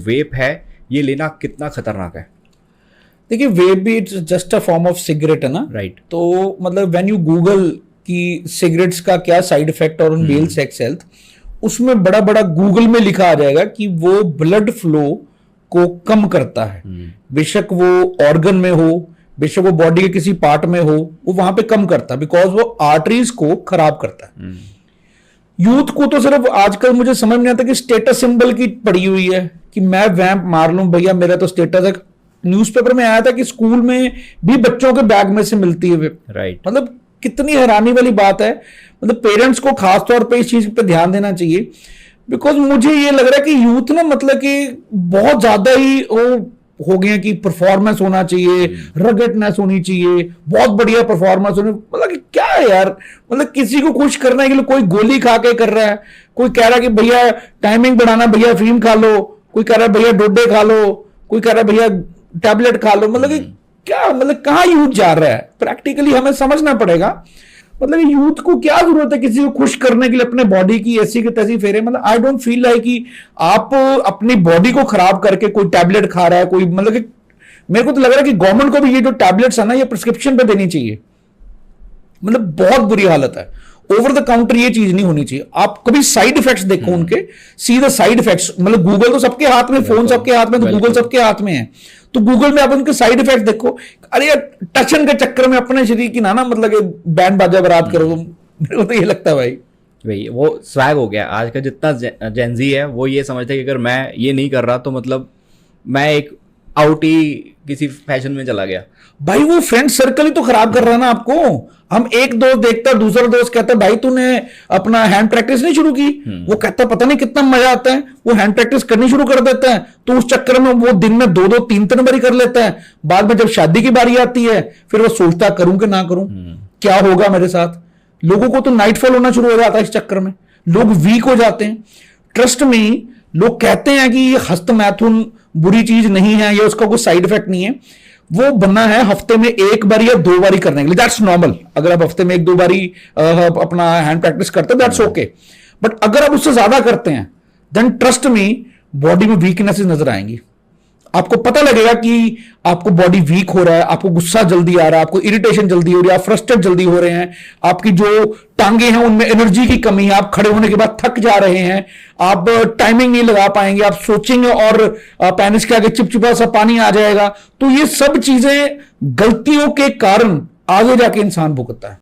वेप है ये लेना कितना खतरनाक है? देखिए वेप भी it's just a form of cigarette है ना, राइट। तो मतलब व्हेन यू गूगल कि सिगरेट्स का क्या साइड इफेक्ट और मेल सेक्स हेल्थ, उसमें बड़ा बड़ा गूगल में लिखा आ जाएगा कि वो ब्लड फ्लो को कम करता है। बेशक वो ऑर्गन में हो, बेशक वो बॉडी के किसी पार्ट में हो, वो वहां पे कम करता है बिकॉज वो आर्टरीज को खराब करता है। यूथ को तो सिर्फ आजकल मुझे समझ नहीं आता कि स्टेटस सिंबल की पड़ी हुई है कि मैं वैम्प मार लूं भैया मेरा तो स्टेटस है। न्यूज़पेपर में आया था कि स्कूल में भी बच्चों के बैग में से मिलती है वेप। राइट। मतलब कितनी हैरानी वाली बात है। मतलब पेरेंट्स को खासतौर पे इस चीज पे ध्यान देना चाहिए बिकॉज मुझे ये लग रहा है कि यूथ ना मतलब कि बहुत ज्यादा ही वो हो गया कि परफॉर्मेंस होना चाहिए, रगेटनेस होनी चाहिए, बहुत बढ़िया परफॉर्मेंस होनी। मतलब कि क्या है यार, मतलब किसी को खुश करने के लिए कोई गोली खा के कर रहा है, कोई कह रहा है कि भैया टाइमिंग बढ़ाना भैया अफीम खा लो, कोई कह रहा है भैया डोडे खा लो, कोई कह रहा है भैया टैबलेट खा लो। मतलब कि क्या, मतलब कहाँ यूथ जा रहा है? प्रैक्टिकली हमें समझना पड़ेगा मतलब यूथ को क्या जरूरत है किसी को खुश करने के लिए अपने बॉडी की ऐसी की तैसी फेरे। मतलब आई डोंट फील लाइक कि आप अपनी बॉडी को खराब करके कोई टैबलेट खा रहा है कोई। मतलब कि मेरे को तो लग रहा है कि गवर्नमेंट को भी ये जो टैबलेट्स है ना ये प्रिस्क्रिप्शन पे देनी चाहिए। मतलब बहुत बुरी हालत है, ओवर द काउंटर ये चीज नहीं होनी चाहिए। आप कभी साइड इफेक्ट्स देखो उनके, सी द साइड इफेक्ट्स। मतलब गूगल तो सबके हाथ में, फोन सबके हाथ में, तो गूगल सबके हाथ में है, तो गूगल में आप उनके साइड इफेक्ट देखो। अरे यार टचन के चक्कर में अपने शरीर की ना मतलब बैंड बाजा बरात करो। मेरे को तो ये लगता है भाई वो स्वैग हो गया। आज का जितना जेंजी है वो ये समझता है कि अगर मैं ये नहीं कर रहा तो मतलब मैं एक आउट ही किसी फैशन में चला गया। भाई वो फ्रेंड सर्कल ही तो खराब कर रहा है ना आपको। हम एक दोस्त देखता है, दूसरा दोस्त कहता है भाई तूने अपना हैंड प्रैक्टिस नहीं शुरू की। वो कहता है पता नहीं कितना मजा आता है, वो हैंड प्रैक्टिस करनी शुरू कर देता है, तो उस चक्कर में वो दिन में 2-2 3-3 बारी कर लेता है। बाद में जब शादी की बारी आती है फिर वो सोचता करूं कि ना करूं, क्या होगा मेरे साथ। लोगों को तो नाइटफॉल होना शुरू हो जाता है इस चक्कर में, लोग वीक हो जाते हैं। ट्रस्ट में लोग कहते हैं कि ये हस्तमैथुन बुरी चीज नहीं है या उसका कोई साइड इफेक्ट नहीं है। वो बनना है हफ्ते में 1 बार या 2 बारी करने के लिए, दैट्स नॉर्मल। अगर आप हफ्ते में 1-2 बारी अपना हैंड प्रैक्टिस करते हैं दैट्स ओके। बट अगर आप उससे ज्यादा करते हैं देन ट्रस्ट मी बॉडी में वीकनेसेस नजर आएंगी। आपको पता लगेगा कि आपको बॉडी वीक हो रहा है, आपको गुस्सा जल्दी आ रहा है, आपको इरिटेशन जल्दी हो रही है, आप फ्रस्ट्रेट जल्दी हो रहे हैं, आपकी जो टांगे हैं उनमें एनर्जी की कमी है, आप खड़े होने के बाद थक जा रहे हैं, आप टाइमिंग नहीं लगा पाएंगे, आप सोचेंगे और पेनिस के आगे चिपचिपा सा पानी आ जाएगा। तो ये सब चीजें गलतियों के कारण आगे जाके इंसान भुगतता है।